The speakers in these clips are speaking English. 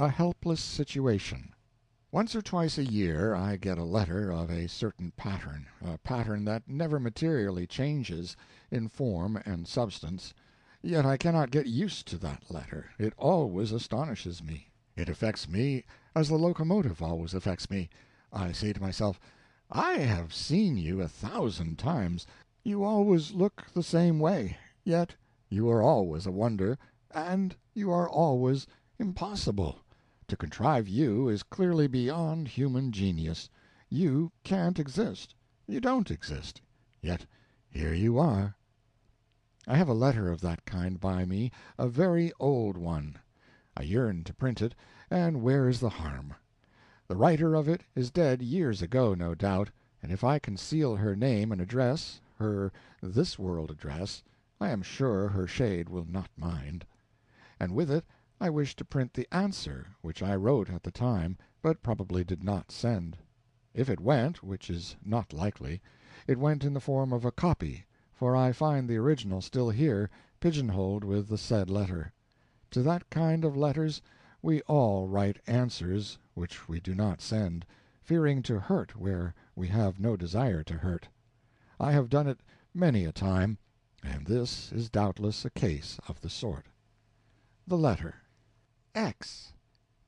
A helpless situation. Once or twice a year I get a letter of a certain pattern, a pattern that never materially changes in form and substance, yet I cannot get used to that letter. It always astonishes me. It affects me as the locomotive always affects me. I say to myself, I have seen you 1,000 times. You always look the same way, yet you are always a wonder, and you are always impossible. To contrive you is clearly beyond human genius. You can't exist. You don't exist. Yet here you are. I have a letter of that kind by me, a very old one. I yearn to print it, and where is the harm? The writer of it is dead years ago, no doubt, and if I conceal her name and address, her this-world address, I am sure her shade will not mind. And with it I wish to print the answer which I wrote at the time, but probably did not send. If it went, which is not likely, it went in the form of a copy, for I find the original still here, pigeonholed with the said letter. To that kind of letters we all write answers which we do not send, fearing to hurt where we have no desire to hurt. I have done it many a time, and this is doubtless a case of the sort. The letter. X,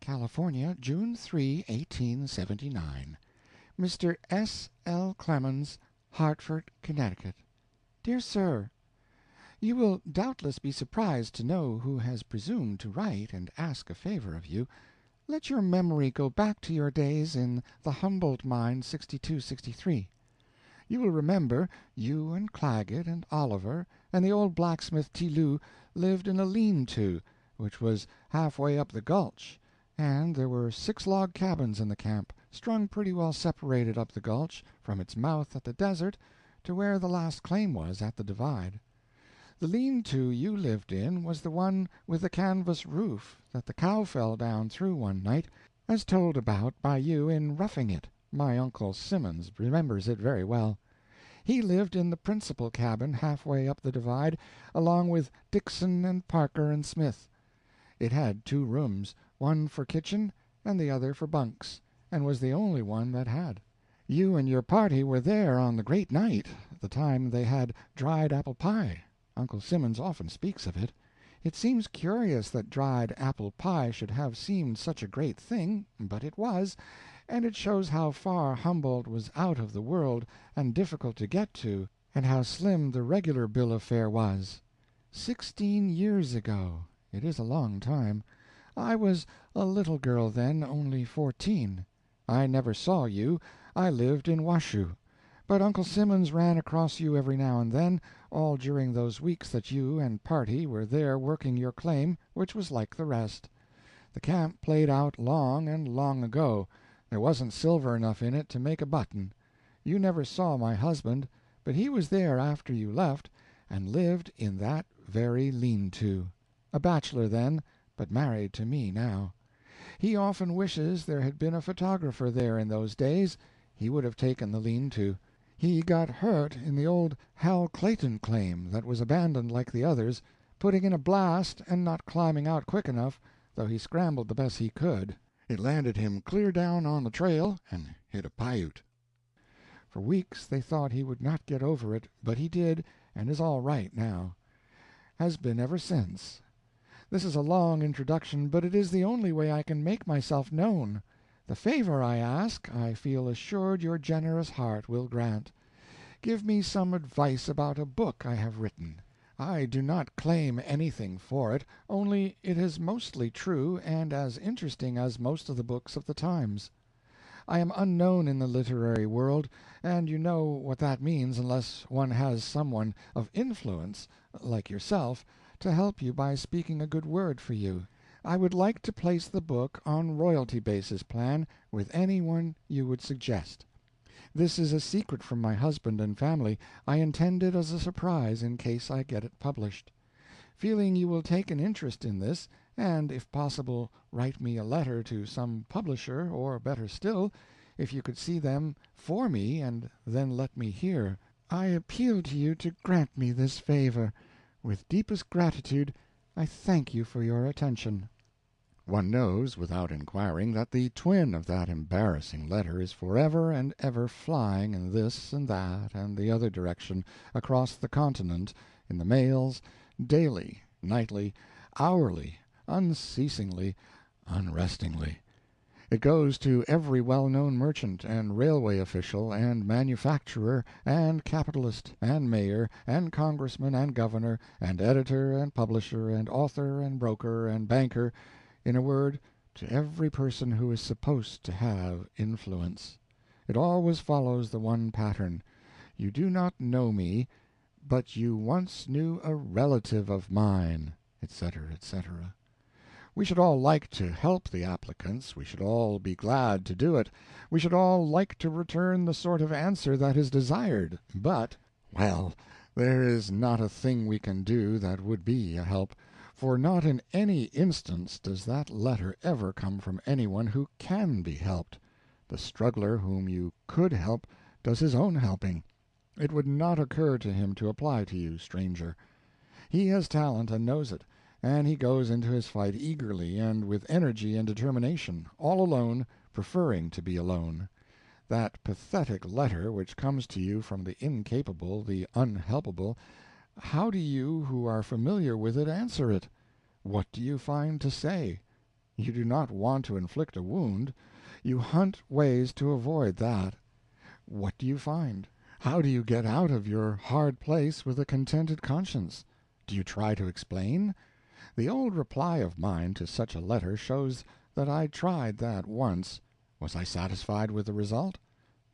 California, June 3, 1879. Mr. S. L. Clemens, Hartford, Connecticut. Dear Sir, you will doubtless be surprised to know who has presumed to write and ask a favor of you. Let your memory go back to your days in the Humboldt mine 6263. You will remember you and Clagett and Oliver and the old blacksmith Tillou lived in a lean-to, which was halfway up the gulch, and there were 6 log cabins in the camp, strung pretty well separated up the gulch from its mouth at the desert to where the last claim was at the divide. The lean-to you lived in was the one with the canvas roof that the cow fell down through one night, as told about by you in Roughing It. My Uncle Simmons remembers it very well. He lived in the principal cabin halfway up the divide, along with Dixon and Parker and Smith. It had 2 rooms, one for kitchen and the other for bunks, and was the only one that had. You and your party were there on the great night, the time they had dried apple pie. Uncle Simmons often speaks of it. It seems curious that dried apple pie should have seemed such a great thing, but it was, and it shows how far Humboldt was out of the world and difficult to get to, and how slim the regular bill of fare was. 16 years ago. It is a long time. I was a little girl then, only 14. I never saw you. I lived in Washoe. But Uncle Simmons ran across you every now and then, all during those weeks that you and party were there working your claim, which was like the rest. The camp played out long and long ago. There wasn't silver enough in it to make a button. You never saw my husband, but he was there after you left, and lived in that very lean-to. A bachelor then, but married to me now. He often wishes there had been a photographer there in those days. He would have taken the lean-to. He got hurt in the old Hal Clayton claim that was abandoned like the others, putting in a blast and not climbing out quick enough, though he scrambled the best he could. It landed him clear down on the trail and hit a Piute. For weeks they thought he would not get over it, but he did, and is all right now. Has been ever since. This is a long introduction, but it is the only way I can make myself known. The favor I ask, I feel assured your generous heart will grant. Give me some advice about a book I have written. I do not claim anything for it, only it is mostly true and as interesting as most of the books of the times. I am unknown in the literary world, and you know what that means unless one has someone of influence, like yourself, to help you by speaking a good word for you. I would like to place the book on royalty basis plan with any one you would suggest. This is a secret from my husband and family. I intend it as a surprise in case I get it published. Feeling you will take an interest in this, and if possible write me a letter to some publisher, or better still, if you could see them for me and then let me hear, I appeal to you to grant me this favor. With deepest gratitude, I thank you for your attention. One knows, without inquiring, that the twin of that embarrassing letter is forever and ever flying in this and that and the other direction across the continent in the mails, daily, nightly, hourly, unceasingly, unrestingly. It goes to every well-known merchant, and railway official, and manufacturer, and capitalist, and mayor, and congressman, and governor, and editor, and publisher, and author, and broker, and banker, in a word, to every person who is supposed to have influence. It always follows the one pattern: you do not know me, but you once knew a relative of mine, etc., etc. We should all like to help the applicants, we should all be glad to do it, we should all like to return the sort of answer that is desired, but, well, there is not a thing we can do that would be a help, for not in any instance does that letter ever come from anyone who can be helped. The struggler whom you could help does his own helping. It would not occur to him to apply to you, stranger. He has talent and knows it, and he goes into his fight eagerly and with energy and determination, all alone, preferring to be alone. That pathetic letter which comes to you from the incapable, the unhelpable, how do you who are familiar with it answer it? What do you find to say? You do not want to inflict a wound. You hunt ways to avoid that. What do you find? How do you get out of your hard place with a contented conscience? Do you try to explain? The old reply of mine to such a letter shows that I tried that once. Was I satisfied with the result?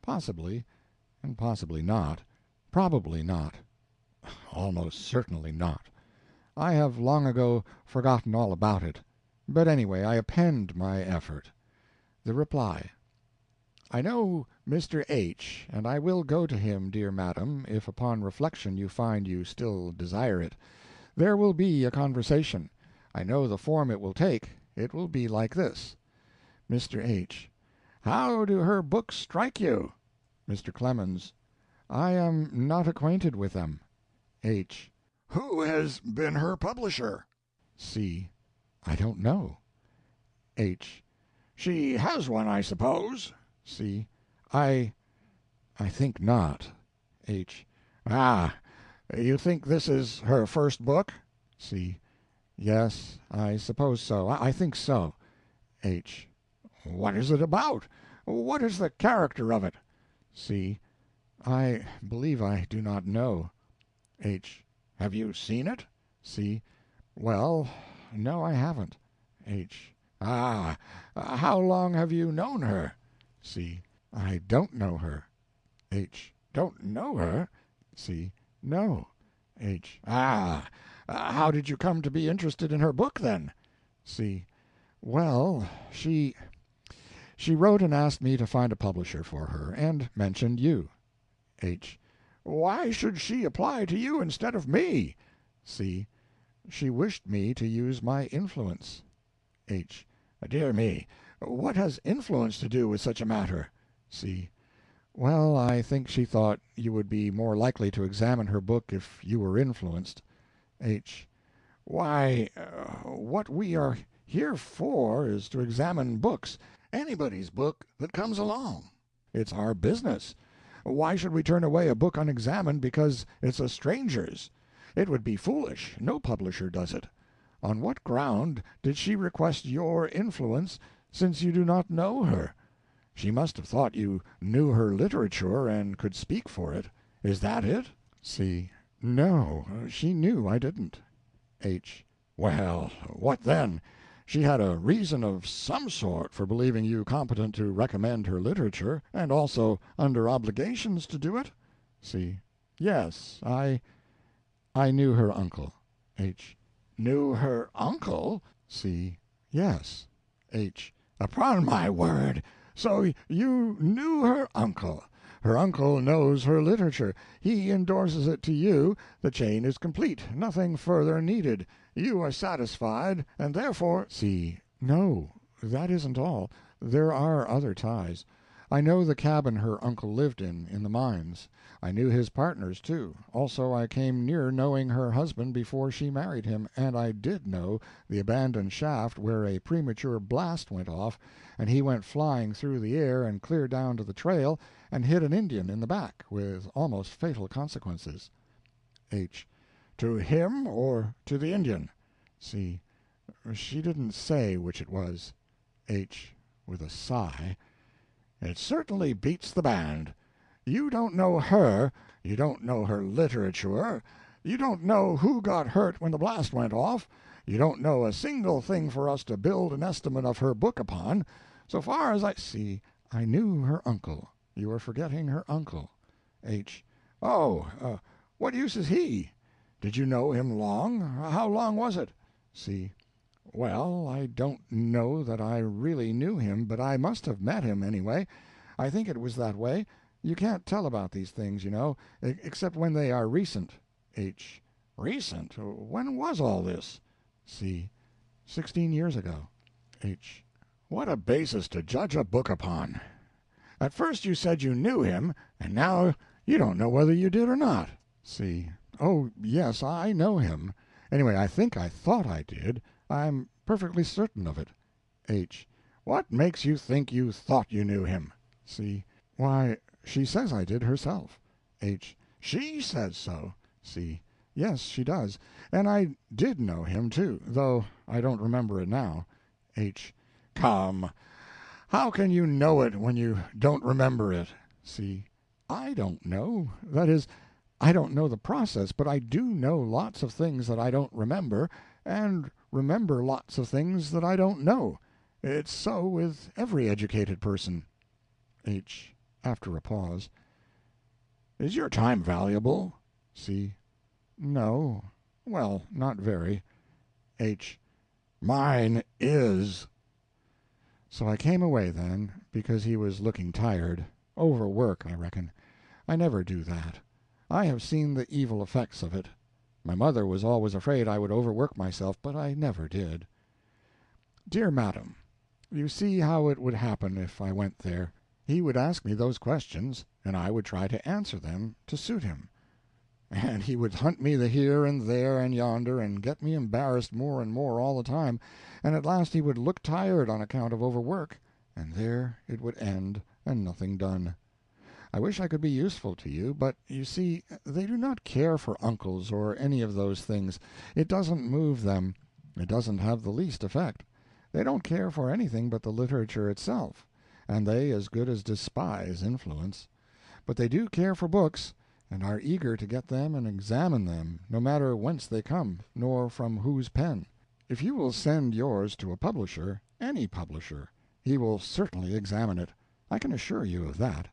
Possibly, and possibly not. Probably not. Almost certainly not. I have long ago forgotten all about it. But anyway, I append my effort. The reply: I know Mr. H., and I will go to him, dear madam, if upon reflection you find you still desire it. There will be a conversation. I know the form it will take. It will be like this: Mr. H. How do her books strike you? Mr. Clemens. I am not acquainted with them. H. Who has been her publisher? C. I don't know. H. She has one, I suppose? C. I think not. H. Ah, you think this is her first book? C. Yes, I suppose so. I think so. H. What is it about? What is the character of it? C. I believe I do not know. H. Have you seen it? C. Well, no, I haven't. H. Ah, how long have you known her? C. I don't know her. H. Don't know her? C. No. H. Ah, how did you come to be interested in her book, then? C. Well, she wrote and asked me to find a publisher for her, and mentioned you. H. Why should she apply to you instead of me? C. She wished me to use my influence. H. Dear me, what has influence to do with such a matter? C. Well, I think she thought you would be more likely to examine her book if you were influenced. H. Why, what we are here for is to examine books, anybody's book that comes along. It's our business. Why should we turn away a book unexamined because it's a stranger's? It would be foolish. No publisher does it. On what ground did she request your influence, since you do not know her? She must have thought you knew her literature and could speak for it. Is that it? C. No, she knew I didn't. H. Well, what then? She had a reason of some sort for believing you competent to recommend her literature, and also under obligations to do it? C. Yes, I knew her uncle. H. Knew her uncle? C. Yes. H. Upon my word! So you knew her uncle. Her uncle knows her literature. He endorses it to you. The chain is complete. Nothing further needed. You are satisfied, and therefore— C. No, that isn't all. There are other ties. I know the cabin her uncle lived in the mines. I knew his partners, too. Also, I came near knowing her husband before she married him, and I did know the abandoned shaft where a premature blast went off, and he went flying through the air and clear down to the trail and hit an Indian in the back, with almost fatal consequences. H. To him or to the Indian? C. She didn't say which it was. H. With a sigh. It certainly beats the band. You don't know her, you don't know her literature, you don't know who got hurt when the blast went off, you don't know a single thing for us to build an estimate of her book upon. So far as I see, I knew her uncle. You are forgetting her uncle. H. Oh, what use is he? Did you know him long? How long was it? C. Well, I don't know that I really knew him, but I must have met him, anyway. I think it was that way. You can't tell about these things, you know, except when they are recent. H. Recent? When was all this? C. 16 years ago. H. What a basis to judge a book upon! At first you said you knew him, and now you don't know whether you did or not. C. Oh, yes, I know him. Anyway, I thought I did. I'm perfectly certain of it. H. What makes you think you thought you knew him? C. Why, she says I did herself. H. She says so? C. Yes, she does. And I did know him, too, though I don't remember it now. H. Come, how can you know it when you don't remember it? C. I don't know. That is, I don't know the process, but I do know lots of things that I don't remember, and remember lots of things that I don't know. It's so with every educated person. H. After a pause. Is your time valuable? C. No. Well, not very. H. Mine is. So I came away then, because he was looking tired. Overwork, I reckon. I never do that. I have seen the evil effects of it. My mother was always afraid I would overwork myself, but I never did. Dear Madam, you see how it would happen if I went there. He would ask me those questions, and I would try to answer them to suit him. And he would hunt me the here and there and yonder, and get me embarrassed more and more all the time, and at last he would look tired on account of overwork, and there it would end, and nothing done. I wish I could be useful to you, but, you see, they do not care for uncles or any of those things. It doesn't move them. It doesn't have the least effect. They don't care for anything but the literature itself, and they as good as despise influence. But they do care for books, and are eager to get them and examine them, no matter whence they come, nor from whose pen. If you will send yours to a publisher, any publisher, he will certainly examine it. I can assure you of that.